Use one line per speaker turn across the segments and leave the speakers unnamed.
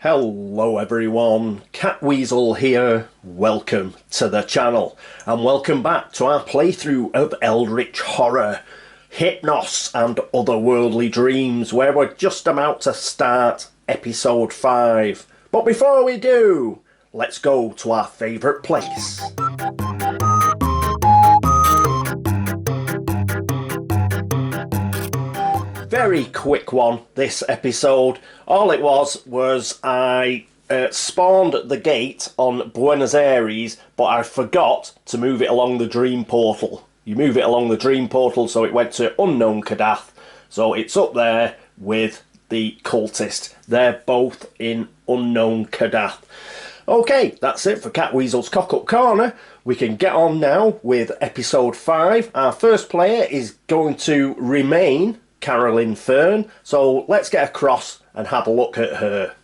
Hello everyone, Catweazle here, welcome to the channel and welcome back to our playthrough of Eldritch Horror, Hypnos and Otherworldly Dreams, where we're just about to start episode 5. But before we do, let's go to our favourite place. Very quick one this episode. All it was I spawned the gate on Buenos Aires, but I forgot to move it along the dream portal. You move it along the dream portal, so it went to Unknown Kadath. So it's up there with the cultist. They're both in Unknown Kadath. Okay, that's it for Catweazle's Cock-Up Corner. We can get on now with episode 5. Our first player is going to remain Carolyn Fern, so let's get across and have a look at her.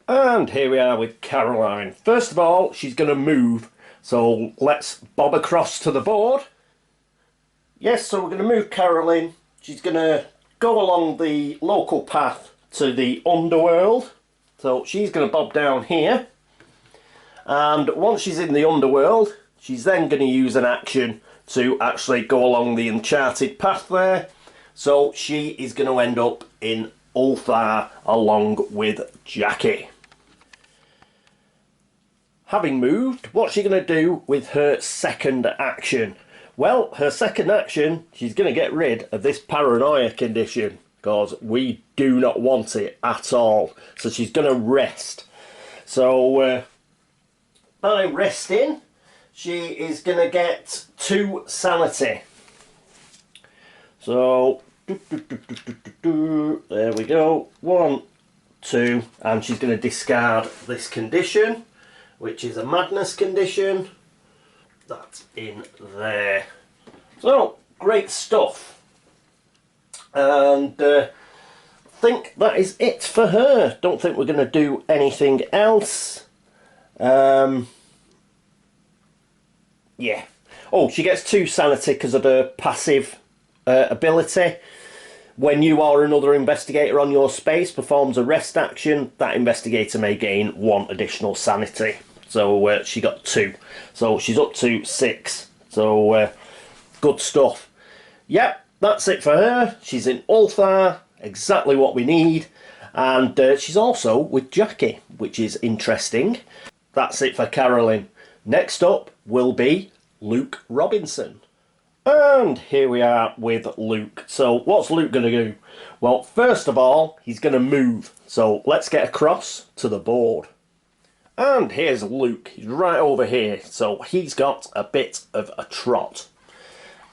And here we are with Caroline. First of all, she's going to move, so let's bob across to the board. Yes, so we're going to move Carolyn. She's going to go along the local path to the underworld, so she's going to bob down here, and once she's in the underworld she's then going to use an action to actually go along the uncharted path there, so she is going to end up in Ulthar along with Jackie. Having moved, what's she going to do with her second action? Well, her second action, she's going to get rid of this paranoia condition, because we do not want it at all. So she's going to rest. So by resting, she is going to get 2 sanity. So there we go. 1, 2, and she's going to discard this condition, which is a madness condition. That's in there. So great stuff. And I think that is it for her. Don't think we're going to do anything else. Yeah. Oh, she gets 2 sanity because of her passive ability. When you or another investigator on your space performs a rest action, that investigator may gain 1 additional sanity. So she got 2. So she's up to 6. So good stuff. Yep. That's it for her. She's in Ulthar, exactly what we need. And she's also with Jackie, which is interesting. That's it for Carolyn. Next up will be Luke Robinson. And here we are with Luke. So what's Luke going to do? Well, first of all, he's going to move. So let's get across to the board. And here's Luke. He's right over here. So he's got a bit of a trot.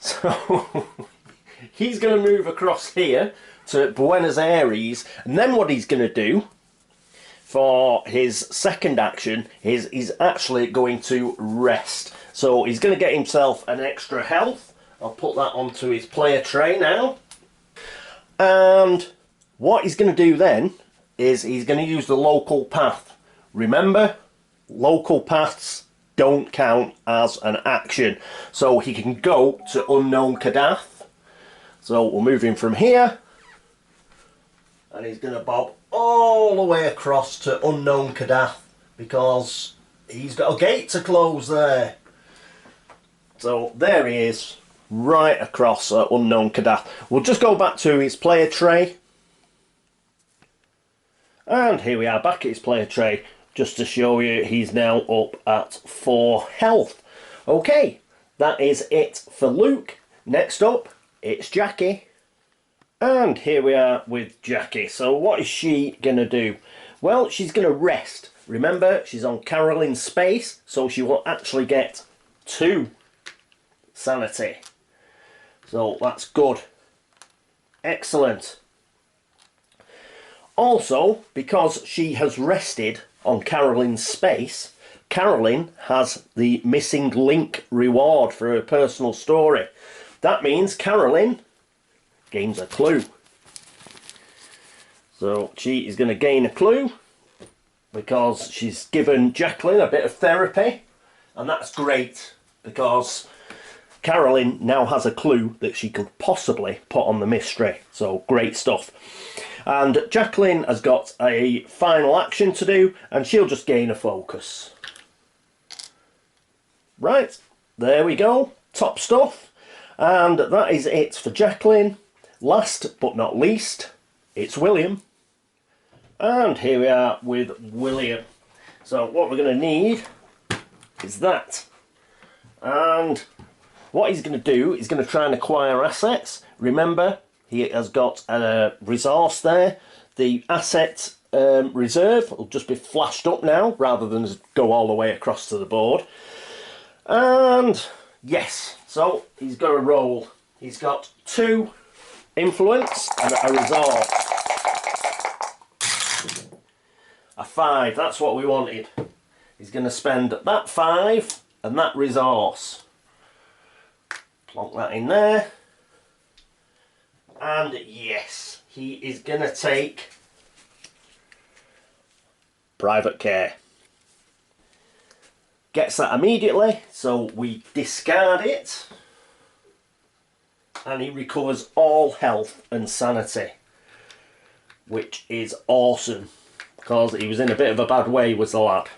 So he's going to move across here to Buenos Aires, and then what he's going to do for his second action is he's actually going to rest. So he's going to get himself an extra health. I'll put that onto his player tray now. And what he's going to do then is he's going to use the local path. Remember, local paths don't count as an action. So he can go to Unknown Kadath. So we'll move him from here, and he's going to bob all the way across to Unknown Kadath, because he's got a gate to close there. So there he is, right across Unknown Kadath. We'll just go back to his player tray. And here we are back at his player tray, just to show you he's now up at 4 health. Okay, that is it for Luke. Next up, it's Jackie. And here we are with Jackie. So what is she going to do? Well, she's going to rest. Remember, she's on Carolyn's space, so she will actually get 2 sanity. So that's good. Excellent. Also, because she has rested on Carolyn's space, Carolyn has the missing link reward for her personal story. That means Carolyn gains a clue. So she is going to gain a clue because she's given Jacqueline a bit of therapy And that's great, because Carolyn now has a clue that she could possibly put on the mystery. So great stuff. And Jacqueline has got a final action to do, and she'll just gain a focus. Right, there we go. Top stuff. And that is it for Jacqueline. Last but not least, it's William. And here we are with William. So what we're going to need is that. And what he's going to do is going to try and acquire assets. Remember, he has got a resource there. The asset reserve will just be flashed up now, rather than just go all the way across to the board. And yes, so he's got a roll. He's got 2 influence and a resource. A 5, that's what we wanted. He's going to spend that 5 and that resource. Plonk that in there. And yes, he is going to take private care. Gets that immediately, so we discard it. And he recovers all health and sanity, which is awesome, because he was in a bit of a bad way, was the lad.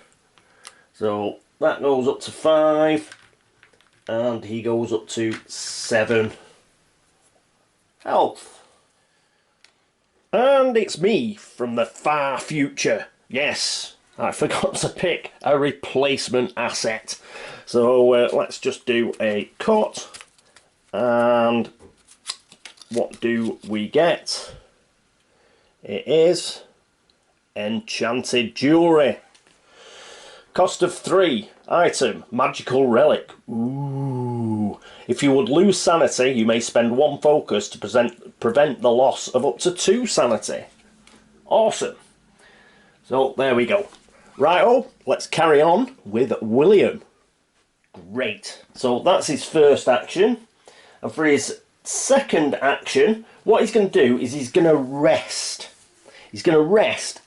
So that goes up to 5, and he goes up to 7 health. And it's me from the far future. Yes, I forgot to pick a replacement asset. So let's just do a cut. And what do we get? It is enchanted jewellery. Cost of 3. Item, magical relic. Ooh. If you would lose sanity, you may spend 1 focus to prevent the loss of up to 2 sanity. Awesome. So there we go. Righto, let's carry on with William. Great. So that's his first action. And for his second action, what he's going to do is he's going to rest. He's going to rest,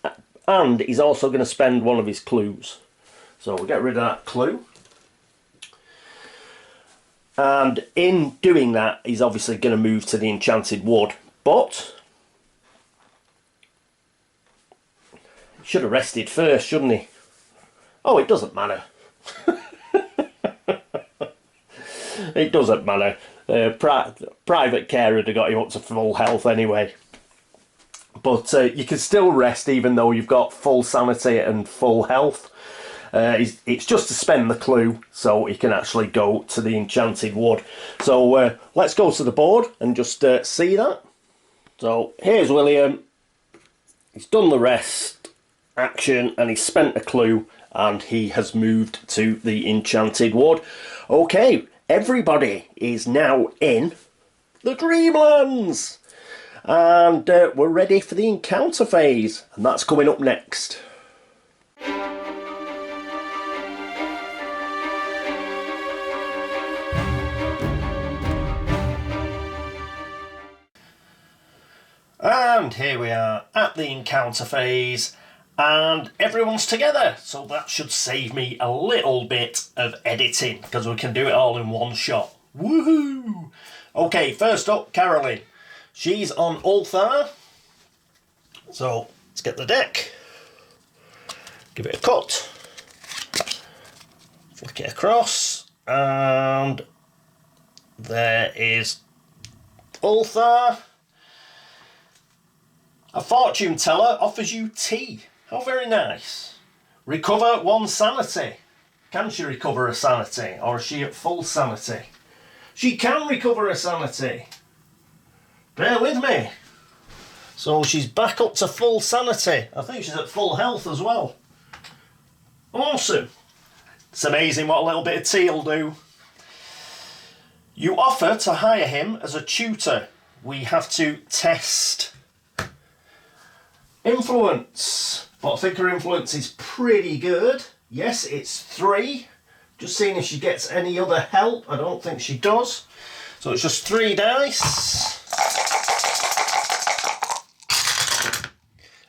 and he's also going to spend 1 of his clues. So we'll get rid of that clue. And in doing that, he's obviously going to move to the enchanted wood. But he should have rested first, shouldn't he? Oh, it doesn't matter. It doesn't matter. Private care would have got you up to full health anyway. But you can still rest even though you've got full sanity and full health. It's just to spend the clue so he can actually go to the enchanted wood. So let's go to the board and just see that. So here's William. He's done the rest action and he's spent a clue and he has moved to the enchanted wood. Okay, everybody is now in the Dreamlands. And we're ready for the encounter phase, and that's coming up next. And here we are at the encounter phase, and everyone's together, so that should save me a little bit of editing, because we can do it all in one shot. Woohoo! Okay, first up, Carolyn. She's on Ulthar, so let's get the deck, give it a cut, flick it across, and there is Ulthar. A fortune teller offers you tea. How very nice. Recover 1 sanity. Can she recover a sanity, or is she at full sanity? She can recover a sanity. Bear with me. So she's back up to full sanity. I think she's at full health as well. Awesome. It's amazing what a little bit of tea will do. You offer to hire him as a tutor. We have to test influence. But I think her influence is pretty good. Yes, it's 3. Just seeing if she gets any other help. I don't think she does. So it's just 3 dice.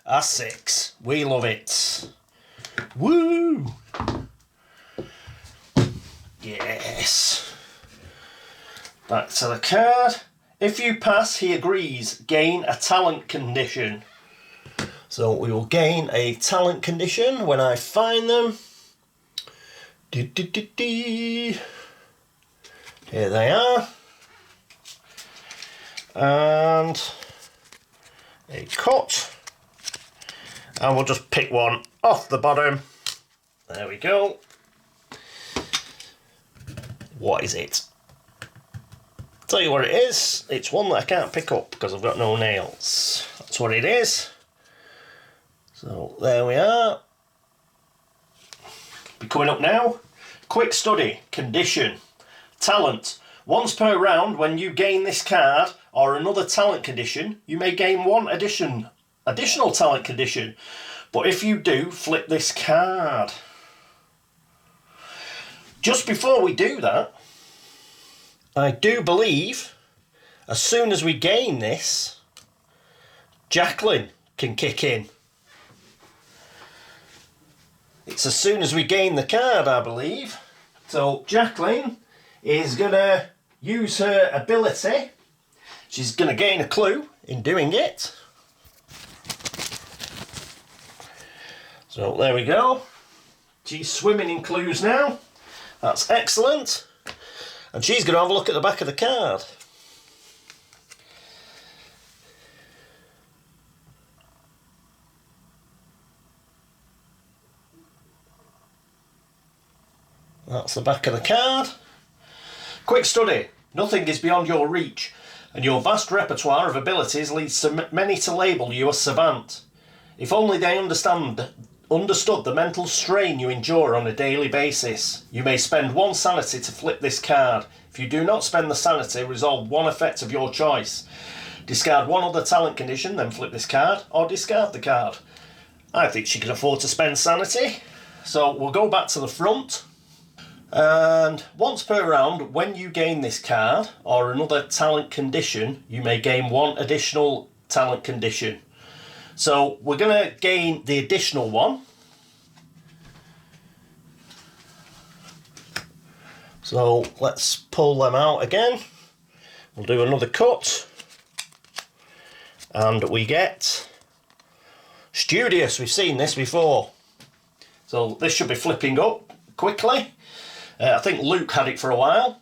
A 6. We love it. Woo! Back to the card. If you pass, he agrees. Gain a talent condition. So we will gain a talent condition when I find them. Here they are. And a cut. And we'll just pick one off the bottom. There we go. What is it? Tell you what it is. It's one that I can't pick up because I've got no nails. That's what it is. So there we are. Be coming up now. Quick study. Condition. Talent. Once per round, when you gain this card or another talent condition, you may gain one additional talent condition. But if you do, flip this card. Just before we do that, I do believe as soon as we gain this, Jacqueline can kick in. It's as soon as we gain the card, I believe. So Jacqueline is going to use her ability. She's going to gain a clue in doing it. So there we go. She's swimming in clues now. That's excellent. And she's going to have a look at the back of the card. That's the back of the card. Quick study. Nothing is beyond your reach, and your vast repertoire of abilities leads to many to label you a savant. If only they understood the mental strain you endure on a daily basis. You may spend one sanity to flip this card. If you do not spend the sanity, resolve one effect of your choice. Discard one other talent condition, then flip this card, or discard the card. I think she can afford to spend sanity. So we'll go back to the front. And once per round, when you gain this card or another talent condition, you may gain one additional talent condition. So we're going to gain the additional one. So let's pull them out again. We'll do another cut. And we get Studious. We've seen this before. So this should be flipping up quickly. I think Luke had it for a while.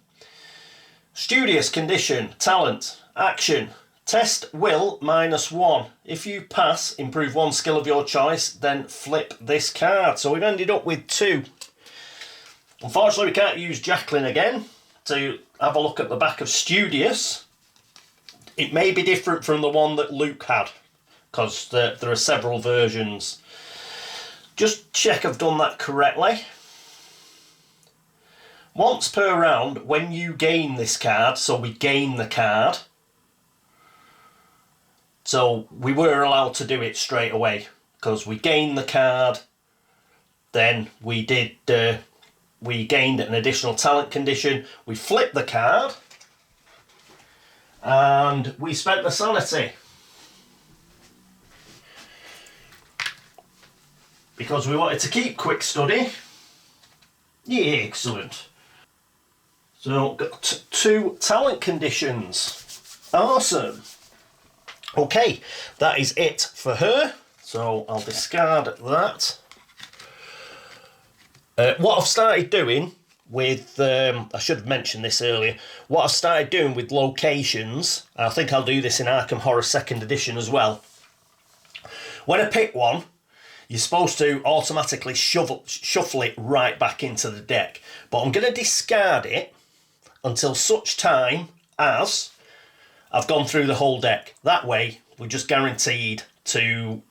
Studious condition, talent, action. Test will -1. If you pass, improve one skill of your choice, then flip this card. So we've ended up with 2. Unfortunately, we can't use Jacqueline again to have a look at the back of Studious. It may be different from the one that Luke had, because there are several versions. Just check I've done that correctly. Once per round, when you gain this card, so we gain the card. So we were allowed to do it straight away because we gained the card. Then we gained an additional talent condition. We flipped the card and we spent the sanity because we wanted to keep quick study. Yeah, excellent. So got 2 talent conditions. Awesome. Okay, that is it for her. So I'll discard that. What I've started doing with, I should have mentioned this earlier, what I've started doing with locations, I think I'll do this in Arkham Horror 2nd edition as well. When I pick one, you're supposed to automatically shuffle it right back into the deck. But I'm going to discard it until such time as I've gone through the whole deck. That way, we're just guaranteed to,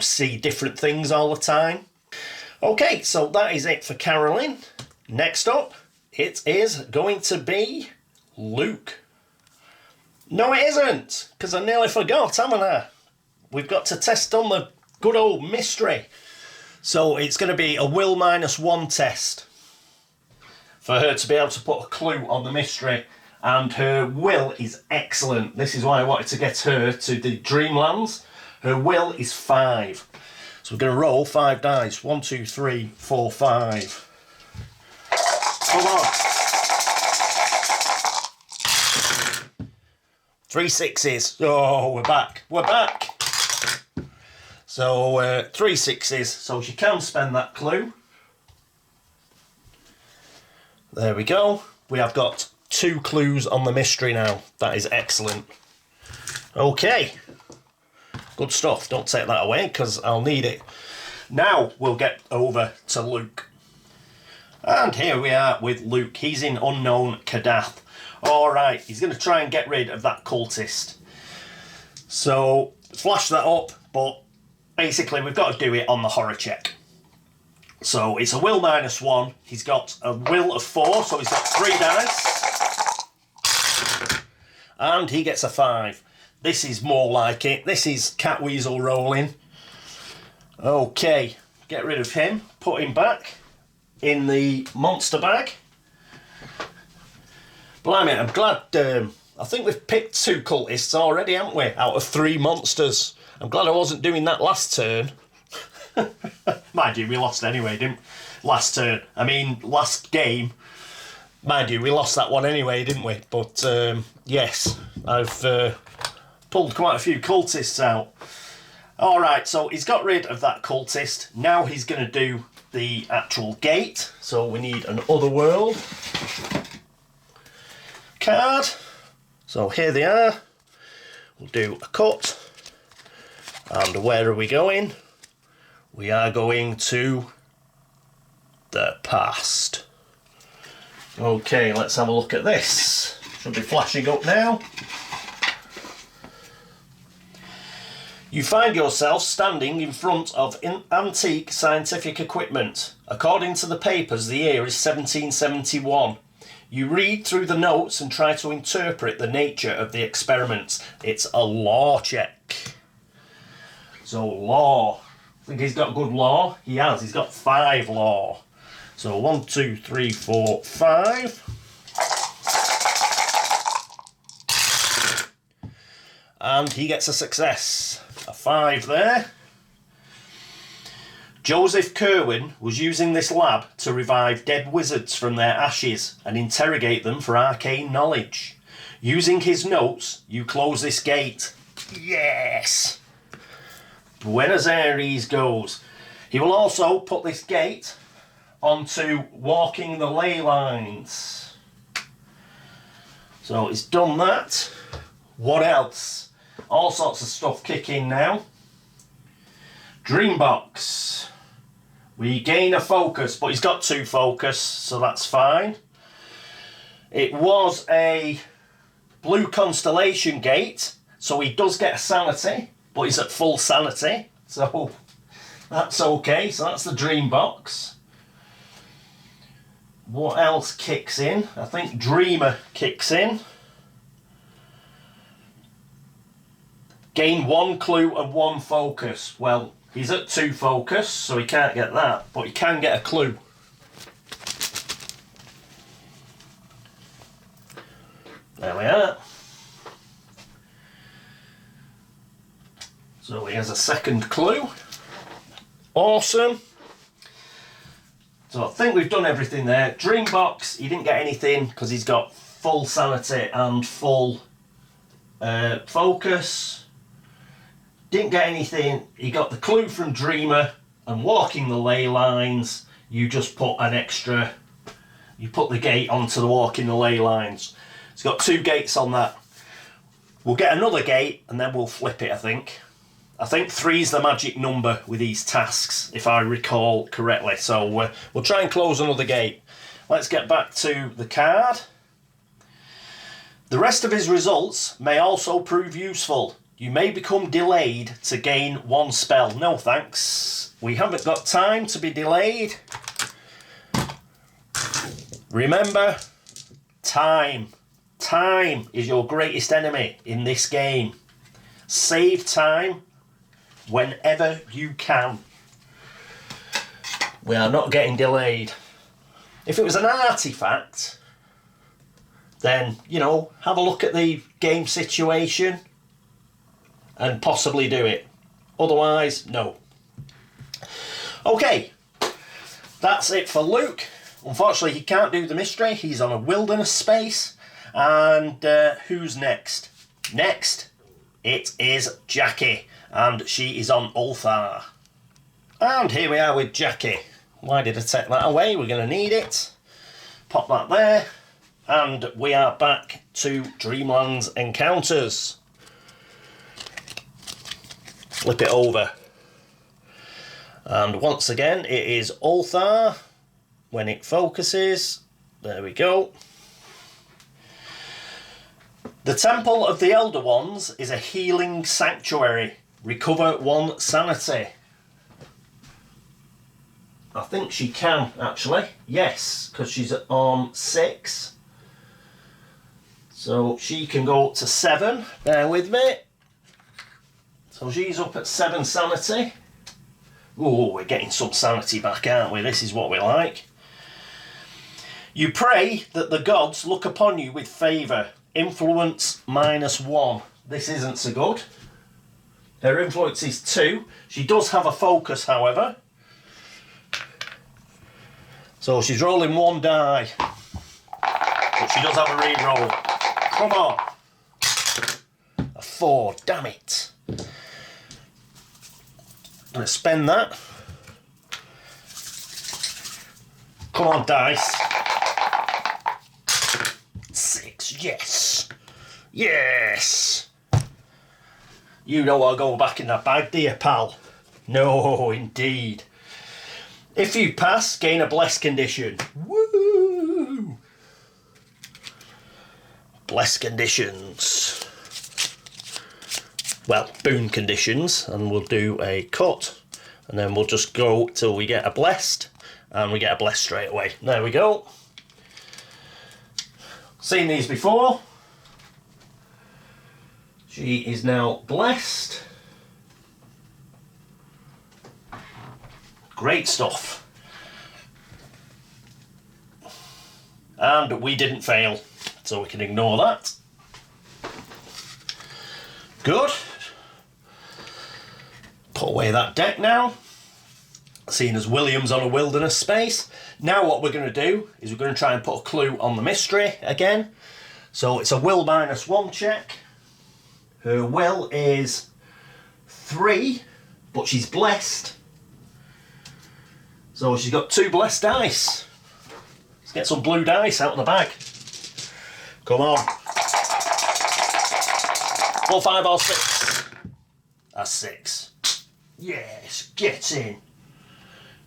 see different things all the time. Okay, so that is it for Carolyn. Next up, it is going to be Luke. No, it isn't, because I nearly forgot, haven't I? We've got to test on the good old mystery. So it's going to be a will -1 test for her to be able to put a clue on the mystery. And her will is excellent. This is why I wanted to get her to the Dreamlands. Her will is 5. So we're going to roll 5 dice. 1, 2, 3, 4, 5. Come on. 3 sixes. Oh, we're back. We're back. So 3 sixes. So she can spend that clue. There we go. We have got 2 clues on the mystery now. That is excellent. Okay. Good stuff. Don't take that away because I'll need it. Now we'll get over to Luke. And here we are with Luke. He's in unknown Kadath. Alright, he's going to try and get rid of that cultist. So, flash that up, but basically we've got to do it on the horror check. So, it's a will -1. He's got a will of 4, so he's got 3 dice. And he gets a 5. This is more like it. This is Catweazle rolling. Okay, get rid of him. Put him back in the monster bag. Blimey, I'm glad. I think we've picked 2 cultists already, haven't we? Out of 3 monsters. I'm glad I wasn't doing that last turn. Mind you, we lost anyway, didn't we? Last turn. I mean, last game. Mind you, we lost that one anyway, didn't we? But yes, I've pulled quite a few cultists out. Alright, so he's got rid of that cultist. Now he's going to do the actual gate. So we need an Otherworld card. So here they are. We'll do a cut. And where are we going? We are going to the past. Okay, let's have a look at this. Should be flashing up now. You find yourself standing in front of antique scientific equipment. According to the papers, the year is 1771. You read through the notes and try to interpret the nature of the experiments. It's a law check. So law. I think he's got good law. He has. He's got 5 law. So 1, 2, 3, 4, 5. And he gets a success. A 5 there. Joseph Kerwin was using this lab to revive dead wizards from their ashes and interrogate them for arcane knowledge. Using his notes, you close this gate. Yes! Buenos Aires goes. He will also put this gate onto walking the ley lines. So he's done that. What else? All sorts of stuff kick in now. Dreambox. We gain a focus, but he's got 2 focus, so that's fine. It was a blue constellation gate, so he does get a sanity, but he's at full sanity, so that's okay. So that's the dream box. What else kicks in? I think Dreamer kicks in. Gain 1 clue and 1 focus. Well, he's at 2 focus, so he can't get that, but he can get a clue. There we are. So he has a 2nd clue. Awesome. So I think we've done everything there. Dreambox, he didn't get anything because he's got full sanity and full focus. Didn't get anything. He got the clue from Dreamer, and walking the ley lines, you just put an extra, you put the gate onto the walking the ley lines. It's got 2 gates on that. We'll get another gate and then we'll flip it, I think. I think 3 is the magic number with these tasks, if I recall correctly. So we'll try and close another gate. Let's get back to the card. The rest of his results may also prove useful. You may become delayed to gain 1 spell. No thanks. We haven't got time to be delayed. Remember, time. Time is your greatest enemy in this game. Save time whenever you can. We are not getting delayed. If it was an artifact, then, you know, have a look at the game situation and possibly do it. Otherwise, no. Okay, that's it for Luke. Unfortunately, he can't do the mystery. He's on a wilderness space. And who's next? Next, it is Jackie, and she is on Ulthar. And here we are with Jackie. Why did I take that away? We're going to need it. Pop that there. And we are back to Dreamlands Encounters. Flip it over. And once again, it is Ulthar. When it focuses, there we go. The Temple of the Elder Ones is a healing sanctuary. Recover 1 sanity. I think she can, actually. Yes, because she's on 6. So she can go up to 7. Bear with me. So she's up at 7 sanity. Oh, we're getting some sanity back, aren't we? This is what we like. You pray that the gods look upon you with favour. Influence -1. This isn't so good. Her influence is 2. She does have a focus, however. So she's rolling 1 die. But she does have a re-roll. Come on. A 4. Damn it. I'm going to spend that. Come on, dice. 6. Yes. Yes. You know I'll go back in that bag, do you, pal? No, indeed. If you pass, gain a bless condition. Woo! Bless conditions. Well, boon conditions, and we'll do a cut, and then we'll just go till we get a blessed, and we get a blessed straight away. There we go. Seen these before. She is now blessed. Great stuff. And we didn't fail, so we can ignore that. Good. Put away that deck now. Seeing as William's on a wilderness space. Now what we're going to do is we're going to try and put a clue on the mystery again. So it's a will -1 check. Her will is 3, but she's blessed. So she's got 2 blessed dice. Let's get some blue dice out of the bag. Come on. 4, 5 or 6. That's 6. Yes, get in.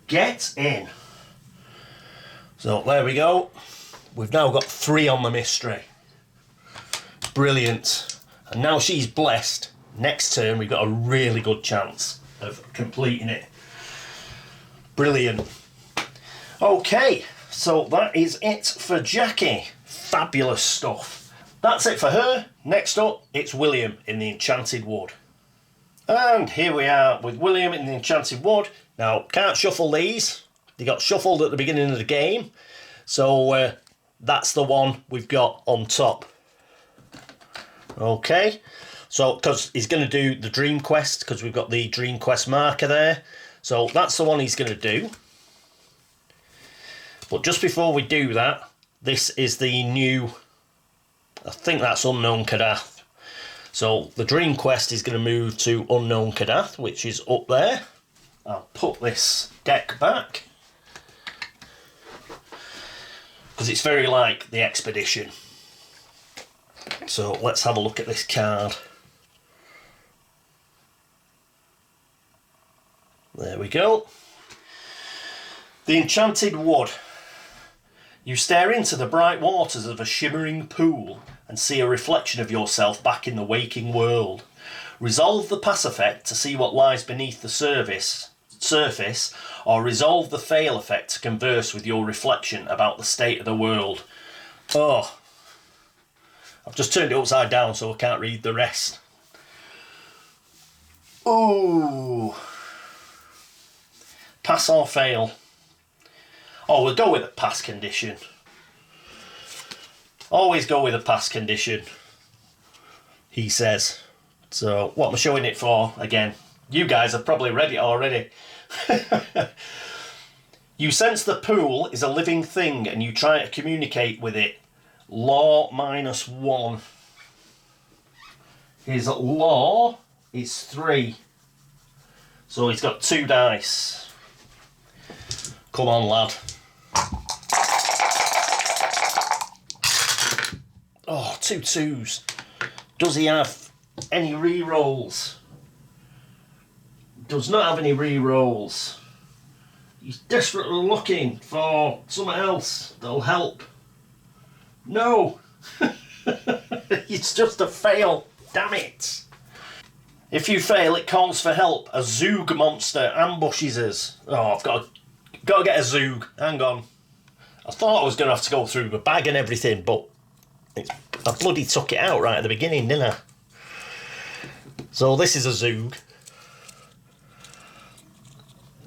Get in. So there we go. We've now got 3 on the mystery. Brilliant. And now she's blessed. Next turn we've got a really good chance of completing it. Brilliant. Okay, so that is it for Jackie. Fabulous stuff. That's it for her. Next up, it's William in the Enchanted Wood. And here we are with William in the Enchanted Wood. Now, can't shuffle these. They got shuffled at the beginning of the game. So that's the one we've got on top. Okay, so because he's going to do the Dream Quest, because we've got the Dream Quest marker there. So that's the one he's going to do. But just before we do that, this is the new, I think that's Unknown Kadath. So the Dream Quest is going to move to Unknown Kadath, which is up there. I'll put this deck back, because it's very like the Expedition. So let's have a look at this card. There we go. The Enchanted Wood. You stare into the bright waters of a shimmering pool and see a reflection of yourself back in the waking world. Resolve the pass effect to see what lies beneath the surface, or resolve the fail effect to converse with your reflection about the state of the world. Oh, I've just turned it upside down so I can't read the rest. Ooh. Pass or fail? Oh, we'll go with a pass condition. Always go with a pass condition, he says. So, what am I showing it for again? You guys have probably read it already. You sense the pool is a living thing and you try to communicate with it. Law -1. His law is 3. So he's got 2 dice. Come on, lad. Oh, 2 2s. Does he have any re-rolls? Does not have any re-rolls. He's desperately looking for something else that'll help. No! It's just a fail. Damn it! If you fail, it calls for help. A Zoog monster ambushes us. Oh, I've got to get a Zoog. Hang on. I thought I was going to have to go through the bag and everything, but I bloody took it out right at the beginning, didn't I? So this is a Zoog.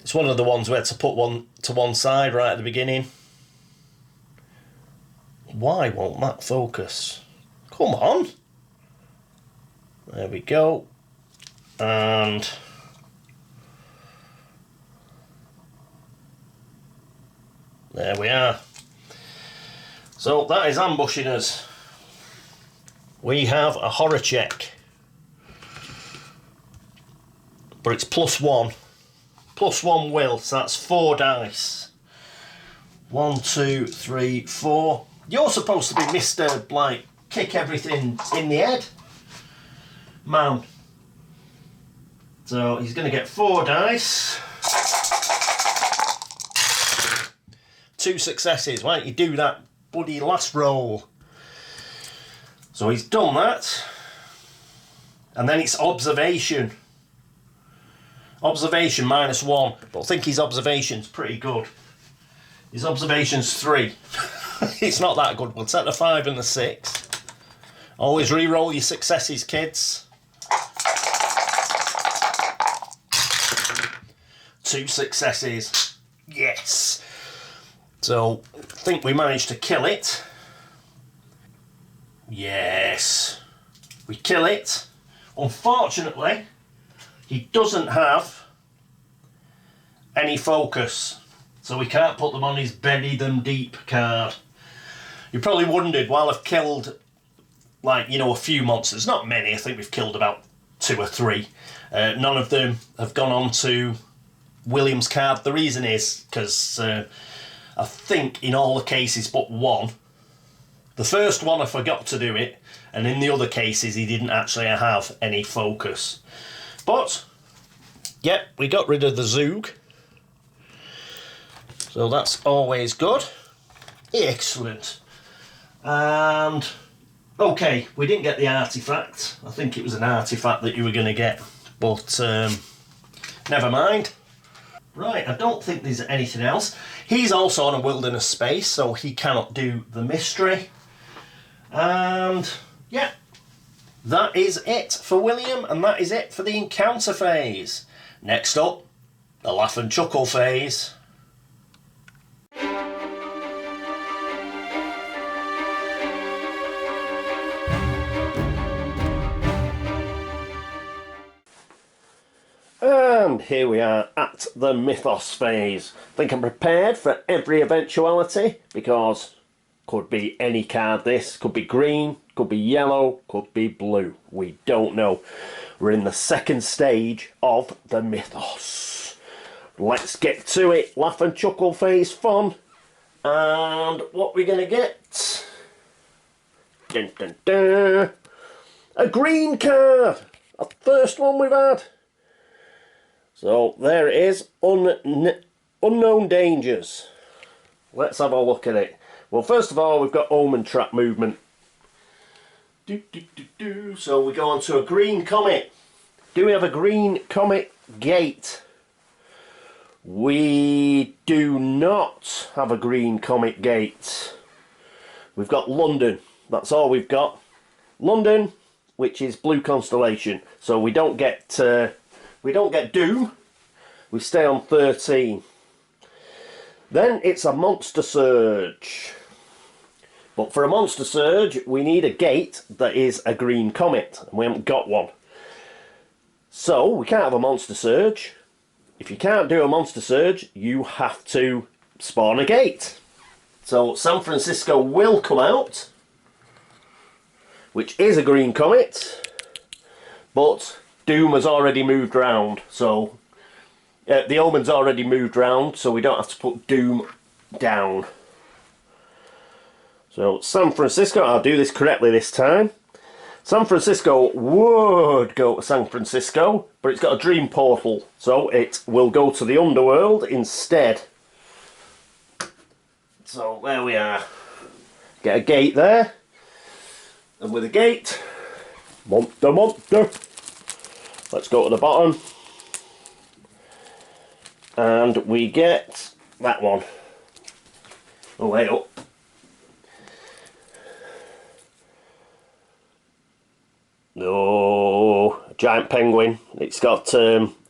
It's one of the ones we had to put one to one side right at the beginning. Why won't that focus? Come on. There we go. And there we are. So that is ambushing us. We have a horror check. But it's +1. +1 will, so that's 4 dice. 1, 2, 3, 4. You're supposed to be Mr. like kick everything in the head man. So he's going to get 4 dice. 2 successes. Why don't you do that bloody last roll? So he's done that. And then it's observation. Observation -1. But I think his observation's pretty good. His observation's 3. It's not that good. We'll take the 5 and the 6. Always re-roll your successes, kids. 2 successes. Yes. So, I think we managed to kill it. Yes. We kill it. Unfortunately, he doesn't have any focus. So we can't put them on his bury them deep card. You probably wondered, while I've killed, like, you know, a few monsters, not many, I think we've killed about 2 or 3. None of them have gone on to William's card. The reason is because I think in all the cases but one, the first one I forgot to do it, and in the other cases he didn't actually have any focus. But, yep, we got rid of the Zoog. So that's always good. Excellent. And, okay, we didn't get the artifact. I think it was an artifact that you were going to get, but never mind. Right, I don't think there's anything else. He's also on a wilderness space, so he cannot do the mystery. And, yeah, that is it for William, and that is it for the encounter phase. Next up, the laugh and chuckle phase. And here we are at the Mythos phase. I think I'm prepared for every eventuality, because could be any card this, could be green, could be yellow, could be blue. We don't know. We're in the second stage of the Mythos. Let's get to it. Laugh and chuckle phase fun. And what we're going to get? Dun, dun, dun. A green card. A first one we've had. So there it is, unknown dangers. Let's have a look at it. Well, first of all, we've got omen trap movement. So we go on to a green comet. Do we have a green comet gate? We do not have a green comet gate. We've got London. That's all we've got. London, which is blue constellation. So we don't get Doom, we stay on 13. Then it's a monster surge. But for a monster surge, we need a gate that is a green comet, and we haven't got one. So we can't have a monster surge. If you can't do a monster surge, you have to spawn a gate. So San Francisco will come out, which is a green comet. but Doom has already moved round, so the Omen's already moved round, so we don't have to put Doom down. So San Francisco, I'll do this correctly this time. San Francisco would go to San Francisco, but it's got a dream portal, so it will go to the underworld instead. So there we are. Get a gate there, and with a gate, monster. Let's go to the bottom, and we get that one. Oh, way up. Oh, a giant penguin. It's got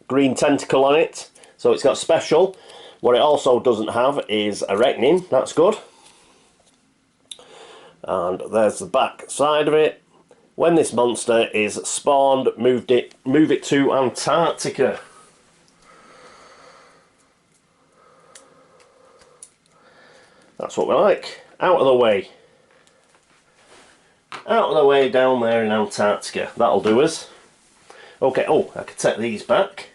green tentacle on it, so it's got special. What it also doesn't have is a reckoning. That's good. And there's the back side of it. When this monster is spawned, move it to Antarctica. That's what we like. Out of the way. Out of the way down there in Antarctica. That'll do us. Okay, oh, I could take these back.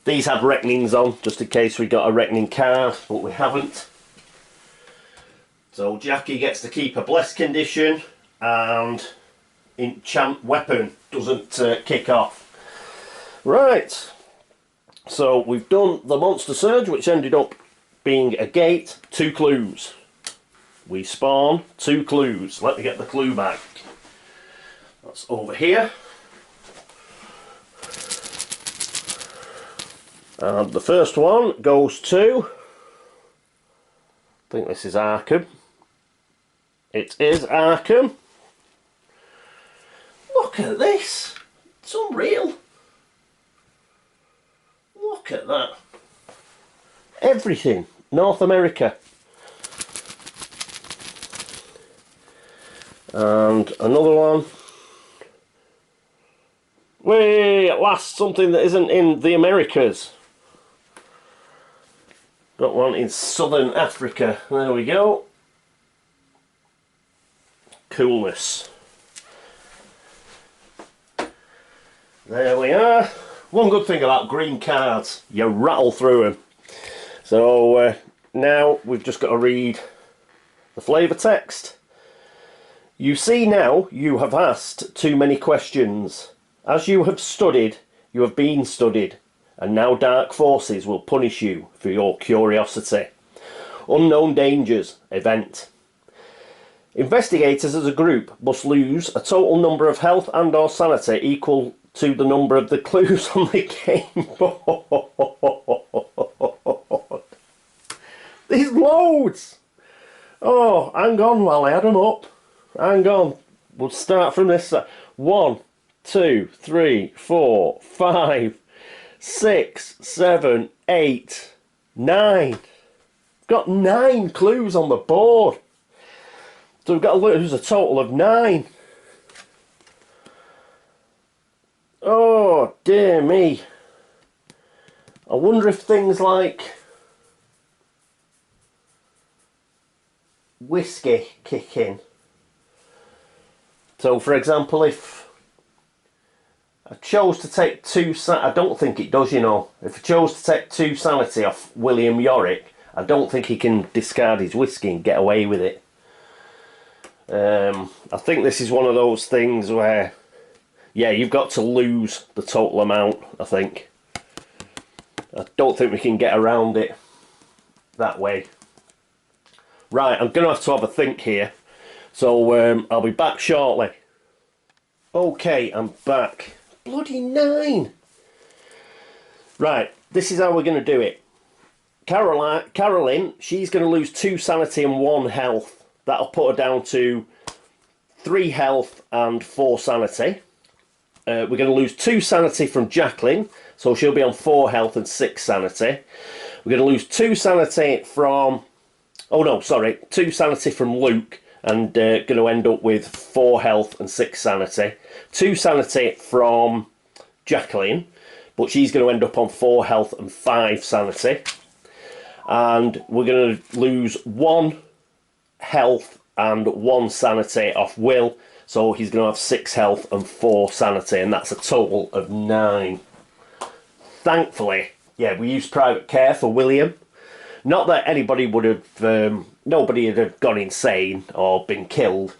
These have reckonings on, just in case we got a reckoning card, but we haven't. So Jackie gets to keep a blessed condition, and enchant weapon doesn't kick off. Right, so we've done the monster surge, which ended up being a gate. 2 clues. We spawn 2 clues. Let me get the clue back. That's over here. And the first one goes to, I think this is Arkham. It is Arkham. Look at this. It's unreal. Look at that. Everything. North America. And another one. Way at last, something that isn't in the Americas. Got one in Southern Africa. There we go. Coolness. There we are. One good thing about green cards, you rattle through them. So now we've just got to read the flavour text. You see now you have asked too many questions. As you have studied, you have been studied, and now dark forces will punish you for your curiosity. Unknown dangers, event. Investigators as a group must lose a total number of health and or sanity equal to the number of the clues on the game board. There's loads! Oh, hang on while I add them up. Hang on. We'll start from this side. 1, 2, 3, 4, 5, 6, 7, 8, 9. Got 9 clues on the board. So we've got to lose a total of 9. Oh, dear me. I wonder if things like whiskey kick in. So, for example, if I chose to take 2 sanity, I don't think it does, you know. If I chose to take 2 sanity off William Yorick, I don't think he can discard his whiskey and get away with it. I think this is one of those things where, yeah, you've got to lose the total amount, I think. I don't think we can get around it that way. Right, I'm going to have a think here. So I'll be back shortly. Okay, I'm back. Bloody 9! Right, this is how we're going to do it. Carolyn, she's going to lose 2 sanity and 1 health. That'll put her down to 3 health and 4 sanity. We're going to lose 2 sanity from Jacqueline, so she'll be on 4 health and 6 sanity. We're going to lose 2 sanity from... Oh no, sorry, 2 sanity from Luke, and going to end up with 4 health and 6 sanity. 2 sanity from Jacqueline, but she's going to end up on 4 health and 5 sanity. And we're going to lose 1 health and 1 sanity off Will, So he's going to have 6 health and 4 sanity, and that's a total of 9. Thankfully, yeah, we used private care for William. Not that anybody would have, nobody would have gone insane or been killed,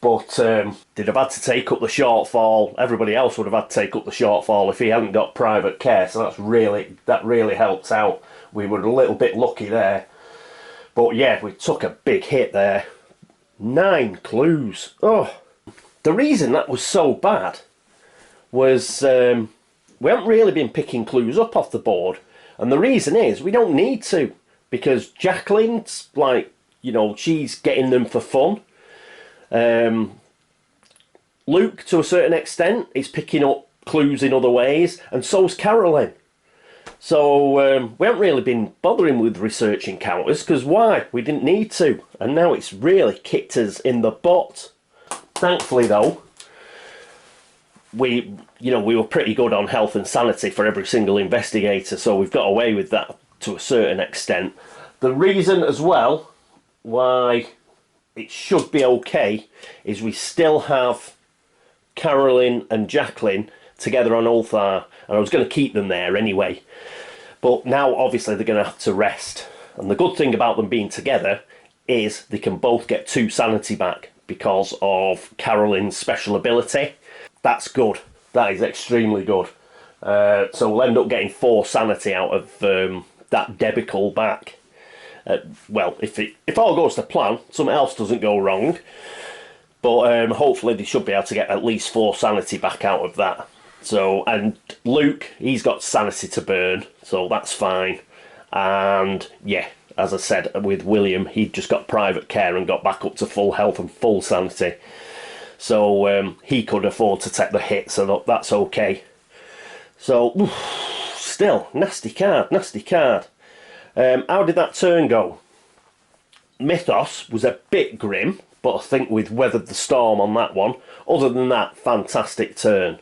but they'd have had to take up the shortfall. Everybody else would have had to take up the shortfall if he hadn't got private care. So that really helps out. We were a little bit lucky there. But yeah, we took a big hit there. 9 clues. Oh, the reason that was so bad was we haven't really been picking clues up off the board. And the reason is we don't need to. Because Jacqueline's, like, you know, she's getting them for fun. Luke, to a certain extent, is picking up clues in other ways. And so's Carolyn. So we haven't really been bothering with research encounters. Because why? We didn't need to. And now it's really kicked us in the butt. Thankfully, though, we were pretty good on health and sanity for every single investigator. So we've got away with that to a certain extent. The reason as well why it should be okay is we still have Carolyn and Jacqueline together on Ulthar, and I was going to keep them there anyway, but now obviously they're going to have to rest. And the good thing about them being together is they can both get 2 sanity back because of Carolyn's special ability. That's good. That is extremely good. So we'll end up getting 4 sanity out of that debacle back. Well, if all goes to plan, something else doesn't go wrong, but hopefully they should be able to get at least 4 sanity back out of that. So, and Luke, he's got sanity to burn, so that's fine. And yeah, as I said with William, he'd just got private care and got back up to full health and full sanity, so he could afford to take the hit, so that's okay. So oof, still, nasty card, nasty card. How did that turn go? Mythos was a bit grim, but I think we've weathered the storm on that one. Other than that, fantastic turn.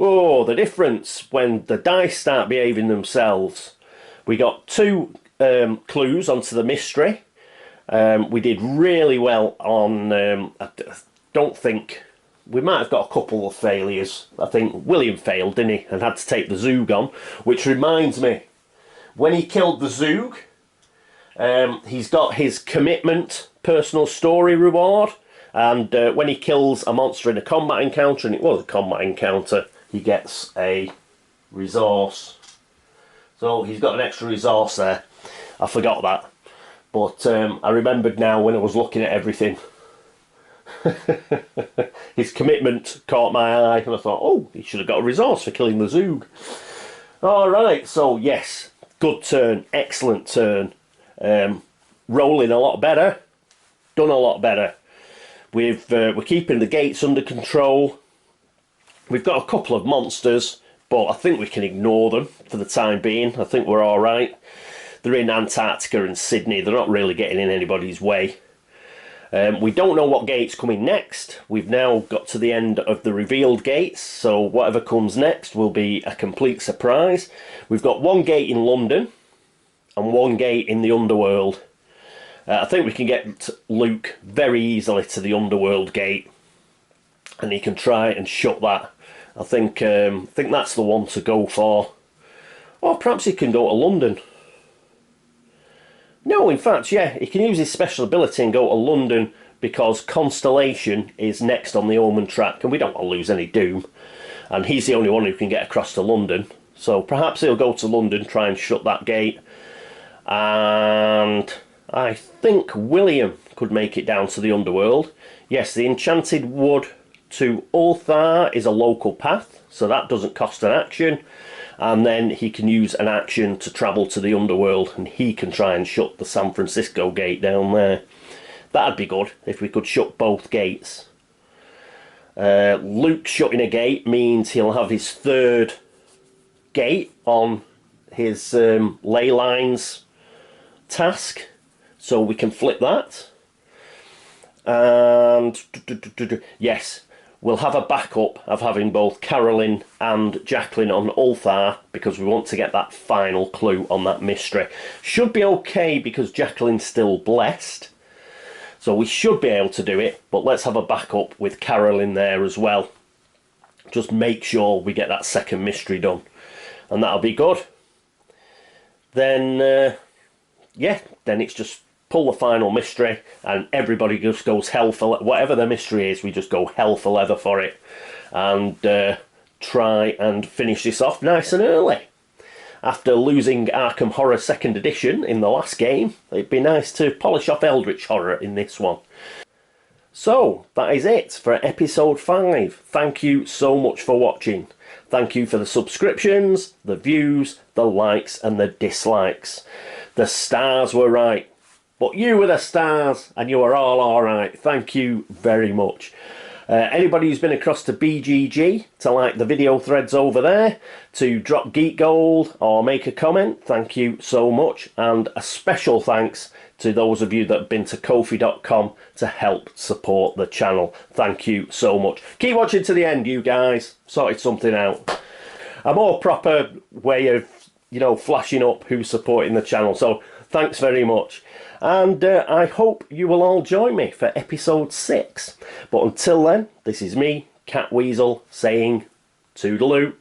Oh, the difference when the dice start behaving themselves. We got 2 clues onto the mystery. We did really well on... I don't think... We might have got a couple of failures. I think William failed, didn't he? And had to take the Zoog on. Which reminds me, when he killed the Zoog, he's got his commitment personal story reward. And when he kills a monster in a combat encounter, and it was a combat encounter, he gets a resource. So he's got an extra resource there. I forgot that. But I remembered now when I was looking at everything. His commitment caught my eye, and I thought, oh, he should have got a resource for killing the Zoog. Alright, so yes, good turn, excellent turn. Rolling a lot better, done a lot better. We're keeping the gates under control. We've got a couple of monsters, but I think we can ignore them for the time being. I think we're alright. They're in Antarctica and Sydney, they're not really getting in anybody's way. We don't know what gate's coming next. We've now got to the end of the revealed gates, so whatever comes next will be a complete surprise. We've got 1 gate in London and 1 gate in the Underworld. I think we can get Luke very easily to the Underworld gate, and he can try and shut that. I think that's the one to go for. Or perhaps he can go to London. No, in fact, yeah, he can use his special ability and go to London because Constellation is next on the Omen track, and we don't want to lose any Doom. And he's the only one who can get across to London. So perhaps he'll go to London, try and shut that gate. And I think William could make it down to the Underworld. Yes, the Enchanted Wood to Ulthar is a local path, so that doesn't cost an action. And then he can use an action to travel to the Underworld, and he can try and shut the San Francisco gate down there. That'd be good if we could shut both gates. Luke shutting a gate means he'll have his 3rd gate on his ley lines task, so we can flip that. And yes, we'll have a backup of having both Carolyn and Jacqueline on Ulthar because we want to get that final clue on that mystery. Should be okay because Jacqueline's still blessed. So So we should be able to do it, but let's have a backup with Carol in there as well. Just make sure we get that second mystery done, and that'll be good. Then, yeah, then it's just pull the final mystery, and everybody just goes hell for leather. Whatever the mystery is, we just go hell for leather for it, and try and finish this off nice and early. After losing Arkham Horror 2nd Edition in the last game, it'd be nice to polish off Eldritch Horror in this one. So, that is it for episode 5. Thank you so much for watching. Thank you for the subscriptions, the views, the likes and the dislikes. The stars were right, but you were the stars and you were all alright. Thank you very much. Anybody who's been across to BGG to like the video threads over there, to drop Geek Gold or make a comment, thank you so much. And a special thanks to those of you that have been to Ko-fi.com to help support the channel. Thank you so much. Keep watching to the end, you guys. Sorted something out. A more proper way of, you know, flashing up who's supporting the channel. So thanks very much. And I hope you will all join me for episode 6. But until then, this is me, Catweazle, saying toodaloo.